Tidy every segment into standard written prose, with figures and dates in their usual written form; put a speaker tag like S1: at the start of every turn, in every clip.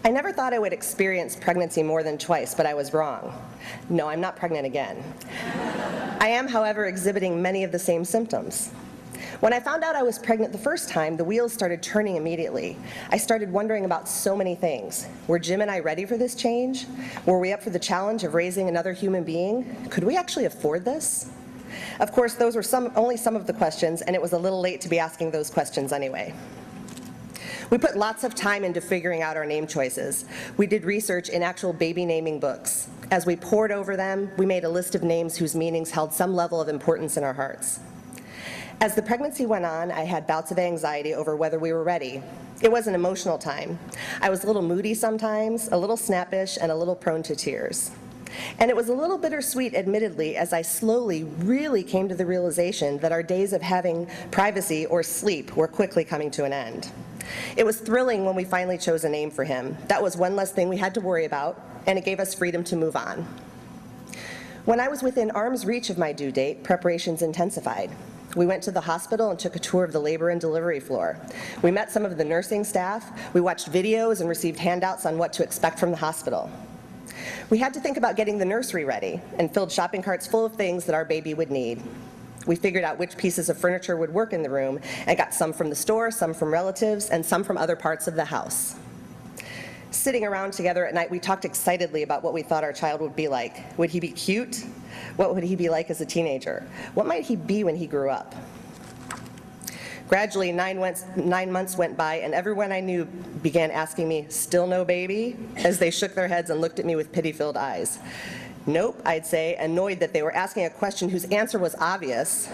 S1: I never thought I would experience pregnancy more than twice, but I was wrong. No, I'm not pregnant again. I am, however, exhibiting many of the same symptoms. When I found out I was pregnant the first time, the wheels started turning immediately. I started wondering about so many things. Were Jim and I ready for this change? Were we up for the challenge of raising another human being? Could we actually afford this? Of course, those were only some of the questions, and it was a little late to be asking those questions anyway. We put lots of time into figuring out our name choices. We did research in actual baby naming books. As we pored over them, we made a list of names whose meanings held some level of importance in our hearts. As the pregnancy went on, I had bouts of anxiety over whether we were ready. It was an emotional time. I was a little moody sometimes, a little snappish, and a little prone to tears. And it was a little bittersweet, admittedly, as I slowly really came to the realization that our days of having privacy or sleep were quickly coming to an end. It was thrilling when we finally chose a name for him. That was one less thing we had to worry about, and it gave us freedom to move on. When I was within arm's reach of my due date, preparations intensified. We went to the hospital and took a tour of the labor and delivery floor. We met some of the nursing staff, we watched videos and received handouts on what to expect from the hospital. We had to think about getting the nursery ready and filled shopping carts full of things that our baby would need. We figured out which pieces of furniture would work in the room and got some from the store, some from relatives, and some from other parts of the house. Sitting around together at night, we talked excitedly about what we thought our child would be like. Would he be cute? What would he be like as a teenager? What might he be when he grew up? Gradually, 9 months went by, and everyone I knew began asking me, "Still no baby?" as they shook their heads and looked at me with pity-filled eyes. "Nope," I'd say, annoyed that they were asking a question whose answer was obvious,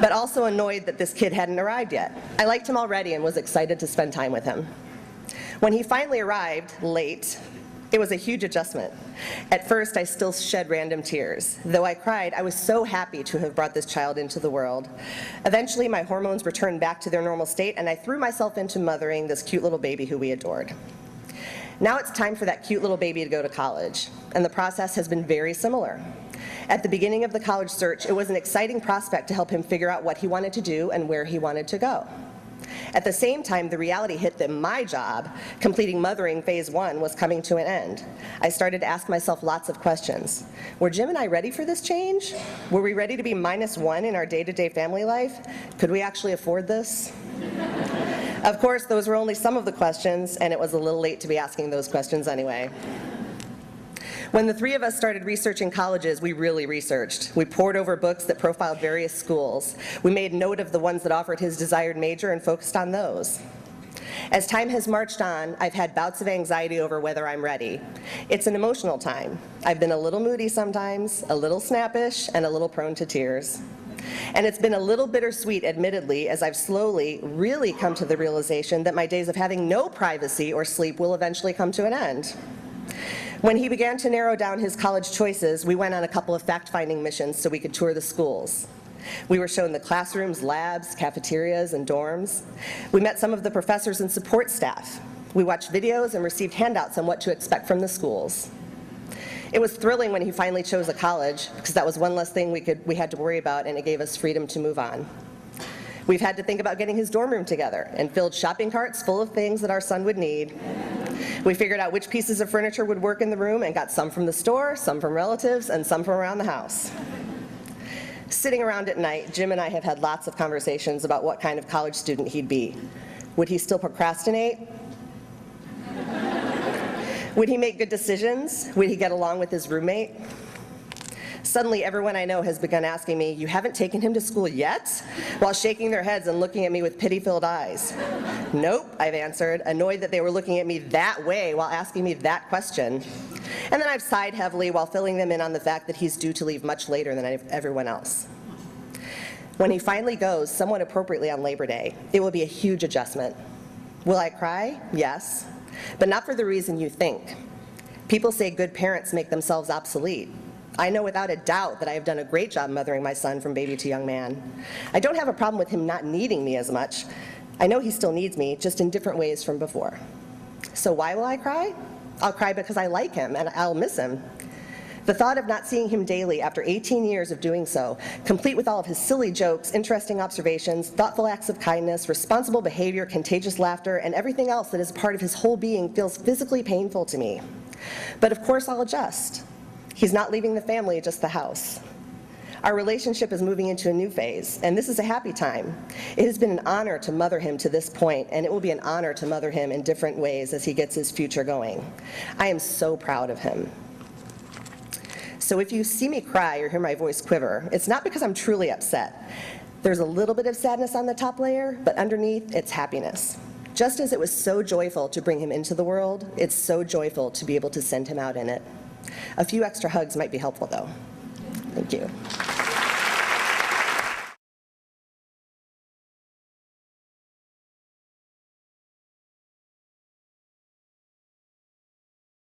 S1: but also annoyed that this kid hadn't arrived yet. I liked him already and was excited to spend time with him. When he finally arrived, late, it was a huge adjustment. At first, I still shed random tears. Though I cried, I was so happy to have brought this child into the world. Eventually, my hormones returned back to their normal state, and I threw myself into mothering this cute little baby who we adored. Now it's time for that cute little baby to go to college, and the process has been very similar. At the beginning of the college search, it was an exciting prospect to help him figure out what he wanted to do and where he wanted to go. At the same time, the reality hit that my job, completing mothering phase 1, was coming to an end. I started to ask myself lots of questions. Were Jim and I ready for this change? Were we ready to be -1 in our day-to-day family life? Could we actually afford this? Of course, those were only some of the questions, and it was a little late to be asking those questions anyway. When the three of us started researching colleges, we really researched. We pored over books that profiled various schools. We made note of the ones that offered his desired major and focused on those. As time has marched on, I've had bouts of anxiety over whether I'm ready. It's an emotional time. I've been a little moody sometimes, a little snappish, and a little prone to tears. And it's been a little bittersweet, admittedly, as I've slowly really come to the realization that my days of having no privacy or sleep will eventually come to an end. When he began to narrow down his college choices, we went on a couple of fact-finding missions so we could tour the schools. We were shown the classrooms, labs, cafeterias, and dorms. We met some of the professors and support staff. We watched videos and received handouts on what to expect from the schools. It was thrilling when he finally chose a college, because that was one less thing we had to worry about, and it gave us freedom to move on. We've had to think about getting his dorm room together and filled shopping carts full of things that our son would need. We figured out which pieces of furniture would work in the room and got some from the store, some from relatives, and some from around the house. Sitting around at night, Jim and I have had lots of conversations about what kind of college student he'd be. Would he still procrastinate? Would he make good decisions? Would he get along with his roommate? Suddenly, everyone I know has begun asking me, "You haven't taken him to school yet?" while shaking their heads and looking at me with pity-filled eyes. "Nope," I've answered, annoyed that they were looking at me that way while asking me that question. And then I've sighed heavily while filling them in on the fact that he's due to leave much later than everyone else. When he finally goes, somewhat appropriately on Labor Day, it will be a huge adjustment. Will I cry? Yes, but not for the reason you think. People say good parents make themselves obsolete. I know without a doubt that I have done a great job mothering my son from baby to young man. I don't have a problem with him not needing me as much. I know he still needs me, just in different ways from before. So why will I cry? I'll cry because I like him and I'll miss him. The thought of not seeing him daily after 18 years of doing so, complete with all of his silly jokes, interesting observations, thoughtful acts of kindness, responsible behavior, contagious laughter, and everything else that is part of his whole being feels physically painful to me. But of course I'll adjust. He's not leaving the family, just the house. Our relationship is moving into a new phase, and this is a happy time. It has been an honor to mother him to this point, and it will be an honor to mother him in different ways as he gets his future going. I am so proud of him. So if you see me cry or hear my voice quiver, it's not because I'm truly upset. There's a little bit of sadness on the top layer, but underneath, it's happiness. Just as it was so joyful to bring him into the world, it's so joyful to be able to send him out in it. A few extra hugs might be helpful, though. Thank you.